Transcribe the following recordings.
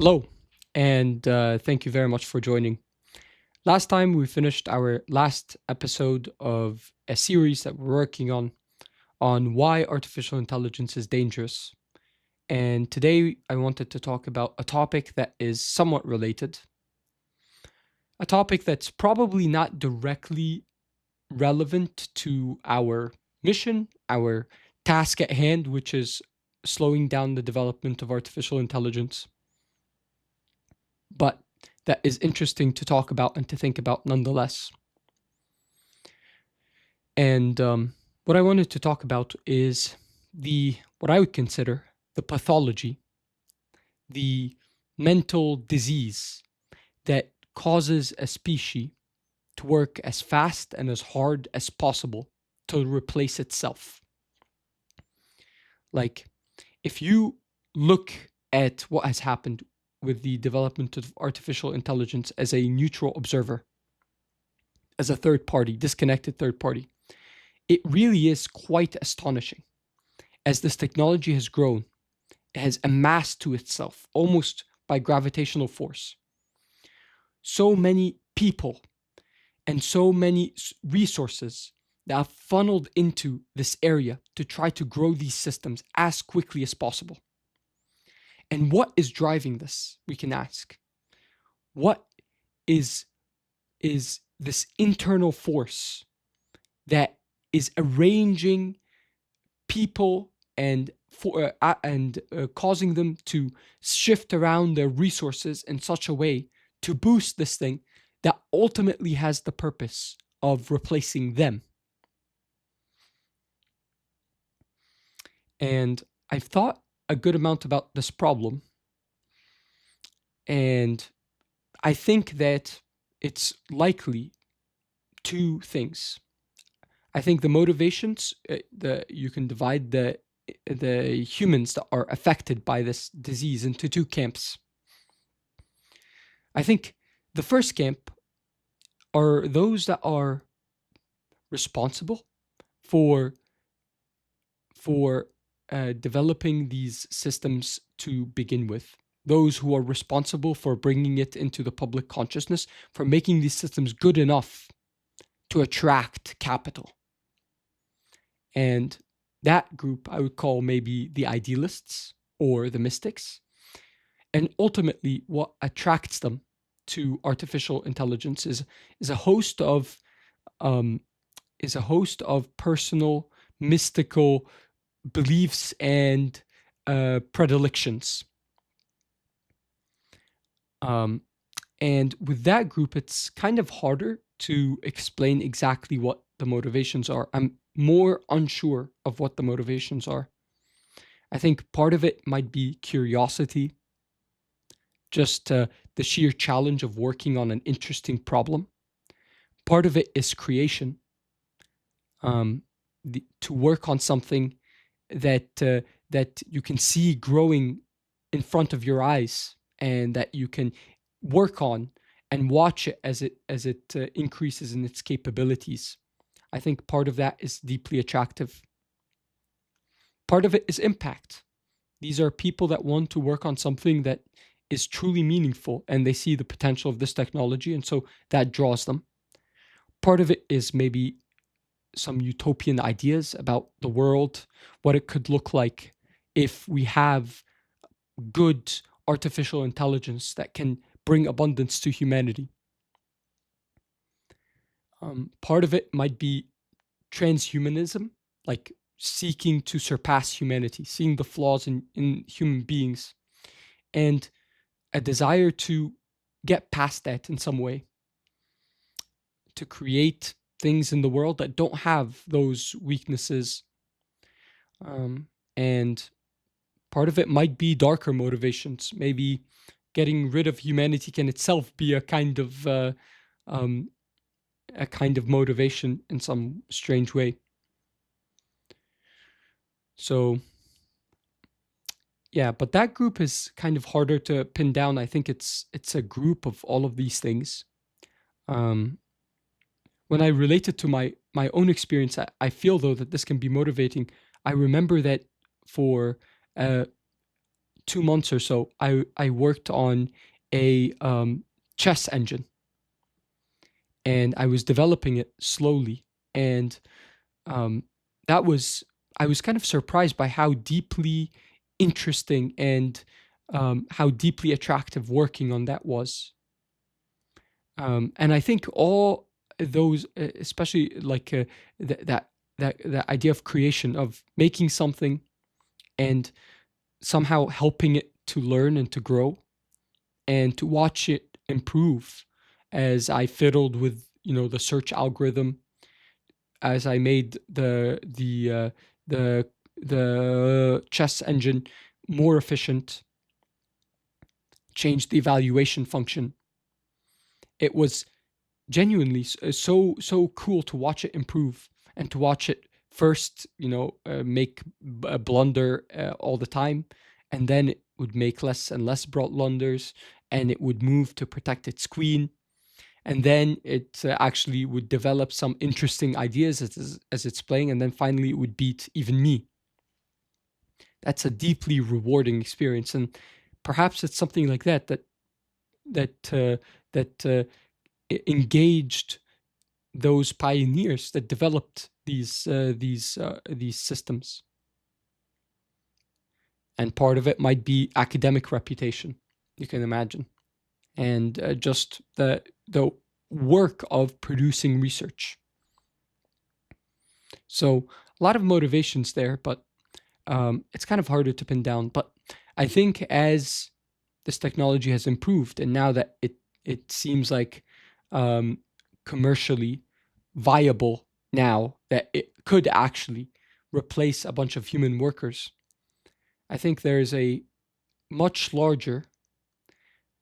Hello, and thank you very much for joining. Last time we finished our last episode of a series that we're working on why artificial intelligence is dangerous. And today I wanted to talk about a topic that is somewhat related, a topic that's probably not directly relevant to our mission, our task at hand, which is slowing down the development of artificial intelligence, but that is interesting to talk about and to think about nonetheless. And what I wanted to talk about is the what I would consider the pathology, the mental disease that causes a species to work as fast and as hard as possible to replace itself. Like, if you look at what has happened with the development of artificial intelligence as a neutral observer, as a third party, disconnected third party, it really is quite astonishing. As this technology has grown, it has amassed to itself, almost by gravitational force, so many people and so many resources that have funneled into this area to try to grow these systems as quickly as possible. And what is driving this? We can ask. What is this internal force that is arranging people and causing them to shift around their resources in such a way to boost this thing that ultimately has the purpose of replacing them? And I've thought a good amount about this problem, and I think that it's likely two things. I think the motivations, you can divide the humans that are affected by this disease into two camps. I think the first camp are those that are responsible for developing these systems to begin with. Those who are responsible for bringing it into the public consciousness, for making these systems good enough to attract capital. And that group I would call maybe the idealists or the mystics. And ultimately, what attracts them to artificial intelligence is a host of um, personal mystical beliefs and predilections. Um, and with that group, it's kind of harder to explain exactly what the motivations are. I'm more unsure of what the motivations are. I think part of it might be curiosity, just the sheer challenge of working on an interesting problem. Part of it is creation, um, to work on something that you can see growing in front of your eyes, and that you can work on and watch it as it increases in its capabilities. I think part of that is deeply attractive. Part of it is impact. These are people that want to work on something that is truly meaningful, and they see the potential of this technology, and so that draws them. Part of it is maybe some utopian ideas about the world, what it could look like if we have good artificial intelligence that can bring abundance to humanity. Part of it might be transhumanism, like seeking to surpass humanity, seeing the flaws in human beings, and a desire to get past that in some way, to create things in the world that don't have those weaknesses. And part of it might be darker motivations. Maybe getting rid of humanity can itself be um, a kind of motivation in some strange way. So yeah, but that group is kind of harder to pin down. I think it's a group of all of these things. Um, when I relate it to my own experience, I feel though that this can be motivating. I remember that for uh, 2 months or so, I worked on a chess engine, and I was developing it slowly. And um, that was I was kind of surprised by how deeply interesting and how deeply attractive working on that was. And I think all those, especially like that that idea of creation, of making something and somehow helping it to learn and to grow and to watch it improve as I fiddled with, the search algorithm, as I made the the chess engine more efficient, changed the evaluation function. It was genuinely so cool to watch it improve and to watch it first, make a blunder all the time, and then it would make less and less blunders, and it would move to protect its queen, and then it actually would develop some interesting ideas as it's playing, and then finally it would beat even me. That's a deeply rewarding experience, and perhaps it's something like that engaged those pioneers that developed these systems. And part of it might be academic reputation, you can imagine, and just the work of producing research. So a lot of motivations there, but it's kind of harder to pin down. But I think as this technology has improved, and now that it seems like commercially viable now, that it could actually replace a bunch of human workers, I think there's a much larger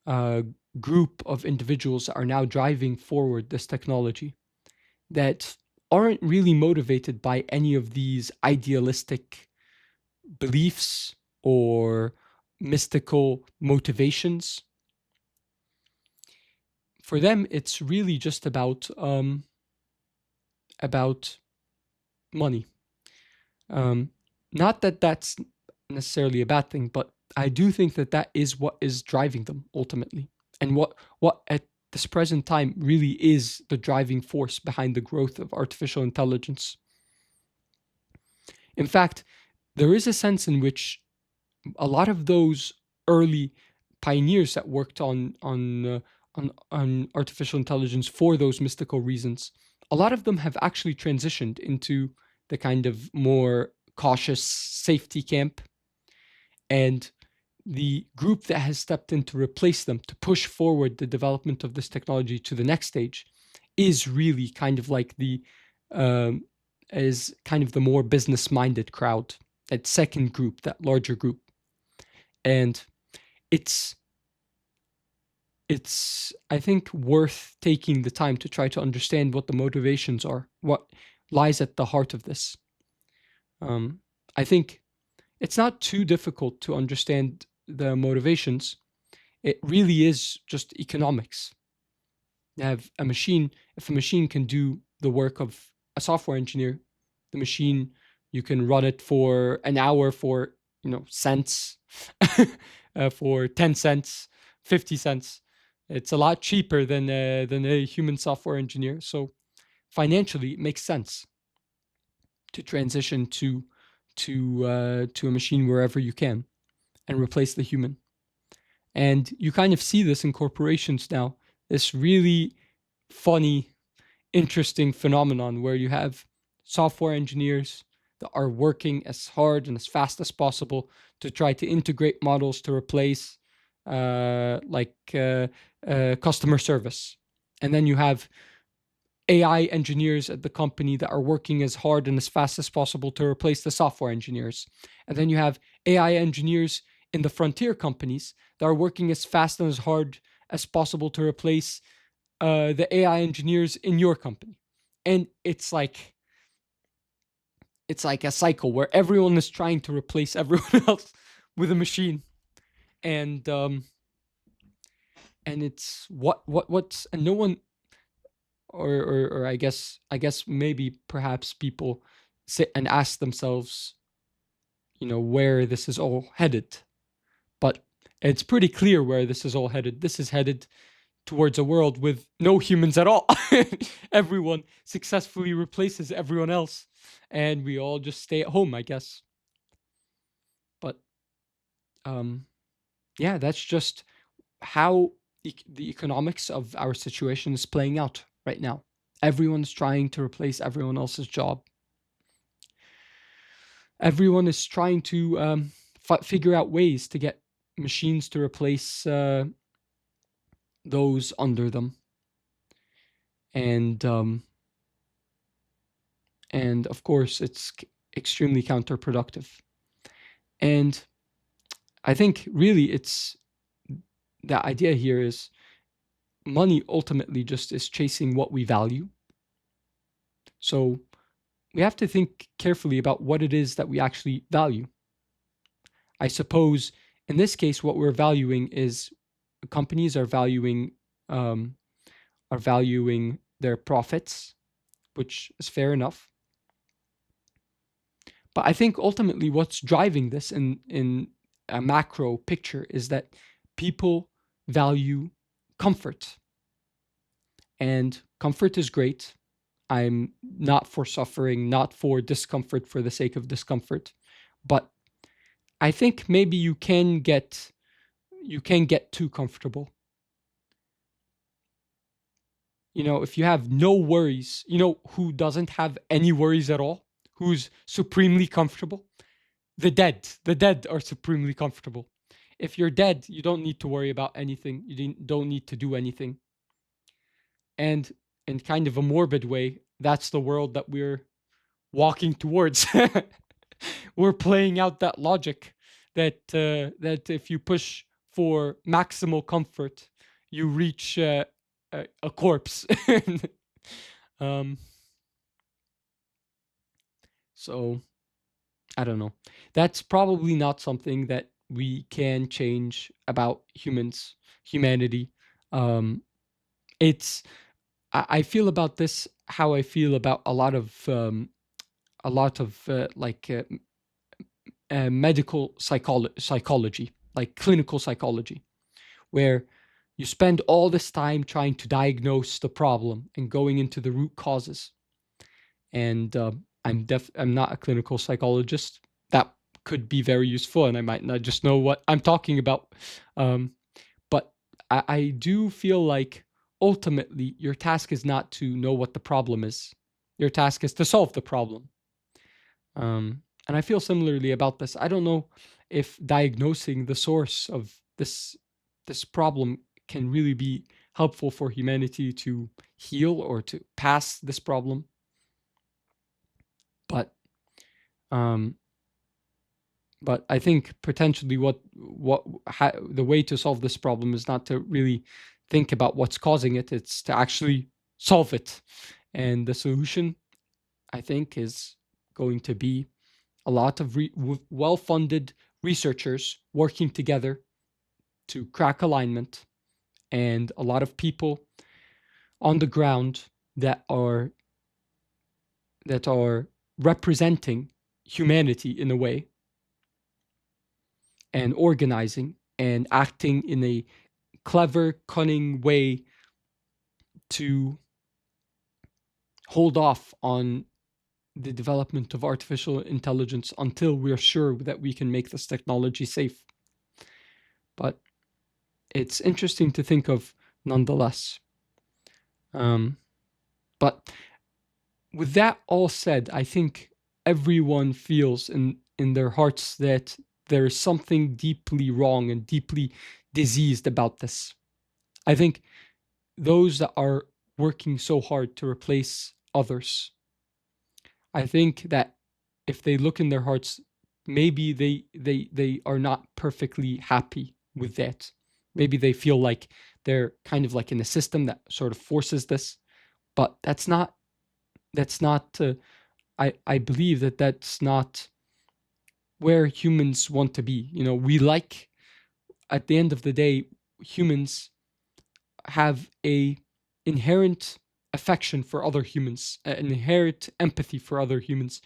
uh, group of individuals that are now driving forward this technology that aren't really motivated by any of these idealistic beliefs or mystical motivations. For them, it's really just about money. Not that that's necessarily a bad thing, but I do think that that is what is driving them ultimately, and what at this present time really is the driving force behind the growth of artificial intelligence. In fact, there is a sense in which a lot of those early pioneers that worked on artificial intelligence for those mystical reasons, a lot of them have actually transitioned into the kind of more cautious safety camp, and the group that has stepped in to replace them, to push forward the development of this technology to the next stage, is really kind of like um, is kind of the more business-minded crowd, that second group, that larger group. And it's I think worth taking the time to try to understand what the motivations are, what lies at the heart of this. I think it's not too difficult to understand the motivations. It really is just economics. You have a machine. If a machine can do the work of a software engineer, the machine, you can run it for an hour for cents, for 10 cents, 50 cents. It's a lot cheaper than a human software engineer. So financially, it makes sense to transition to a machine wherever you can and replace the human. And you kind of see this in corporations now. This really funny, interesting phenomenon where you have software engineers that are working as hard and as fast as possible to try to integrate models to replace customer service. And then you have AI engineers at the company that are working as hard and as fast as possible to replace the software engineers. And then you have AI engineers in the frontier companies that are working as fast and as hard as possible to replace the AI engineers in your company. And it's like a cycle where everyone is trying to replace everyone else with a machine. And it's what's and no one, or I guess maybe perhaps people sit and ask themselves, where this is all headed. It's pretty clear where this is all headed. This is headed towards a world with no humans at all. Everyone successfully replaces everyone else, and we all just stay at home, I guess. But um, yeah, that's just how the economics of our situation is playing out right now. Everyone's trying to replace everyone else's job. Everyone is trying to figure out ways to get machines to replace those under them, and of course, it's extremely counterproductive. And I think really it's the idea here is money ultimately just is chasing what we value. So we have to think carefully about what it is that we actually value. I suppose in this case, what we're valuing is companies um, are valuing their profits, which is fair enough. But I think ultimately what's driving this in a macro picture is that people value comfort. And comfort is great. I'm not for suffering, not for discomfort for the sake of discomfort. But I think maybe you can get too comfortable. If you have no worries, who doesn't have any worries at all, who's supremely comfortable? The dead. The dead are supremely comfortable. If you're dead, you don't need to worry about anything. You don't need to do anything. And in kind of a morbid way, that's the world that we're walking towards. We're playing out that logic that if you push for maximal comfort, you reach a corpse. um, so I don't know. That's probably not something that we can change about humanity. Um, it's I feel about this how I feel about a lot of medical psychology, like clinical psychology, where you spend all this time trying to diagnose the problem and going into the root causes. And I'm not a clinical psychologist. That could be very useful, and I might not just know what I'm talking about. Um, but I do feel like ultimately your task is not to know what the problem is. Your task is to solve the problem. And I feel similarly about this. I don't know if diagnosing the source of this problem can really be helpful for humanity to heal or to pass this problem. But um, but I think potentially the way to solve this problem is not to really think about what's causing it. It's to actually solve it, and the solution, I think, is going to be a lot of well-funded researchers working together to crack alignment, and a lot of people on the ground that are representing humanity in a way, and organizing and acting in a clever, cunning way to hold off on the development of artificial intelligence until we're sure that we can make this technology safe. But it's interesting to think of nonetheless. But with that all said, I think everyone feels in their hearts that there is something deeply wrong and deeply diseased about this. I think those that are working so hard to replace others, I think that if they look in their hearts, maybe they are not perfectly happy with that. Maybe they feel like they're kind of like in a system that sort of forces this, but that's not I believe that that's not where humans want to be. We like, at the end of the day, humans have a inherent affection for other humans, an inherent empathy for other humans,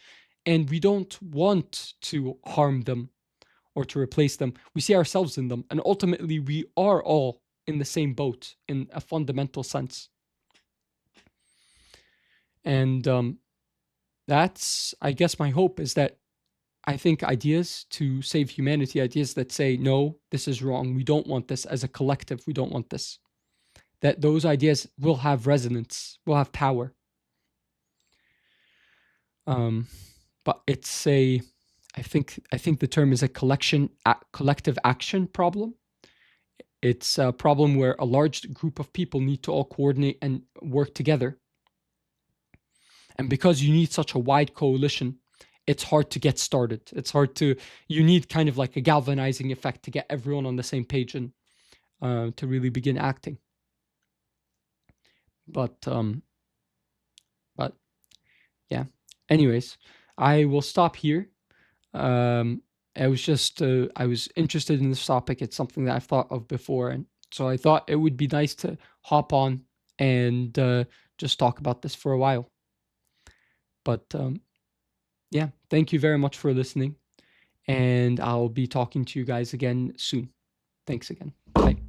and we don't want to harm them or to replace them. We see ourselves in them. And ultimately, we are all in the same boat in a fundamental sense. And that's, I guess, my hope is that I think ideas to save humanity, ideas that say, no, this is wrong, we don't want this as a collective, we don't want this, that those ideas will have resonance, will have power. But it's I think the term is a collective action problem. It's a problem where a large group of people need to all coordinate and work together. And because you need such a wide coalition, it's hard to get started. It's hard to, you need kind of like a galvanizing effect to get everyone on the same page and to really begin acting. But yeah, anyways, I will stop here. I was just, I was interested in this topic. It's something that I've thought of before. And so I thought it would be nice to hop on and just talk about this for a while. But yeah, thank you very much for listening. And I'll be talking to you guys again soon. Thanks again. Bye.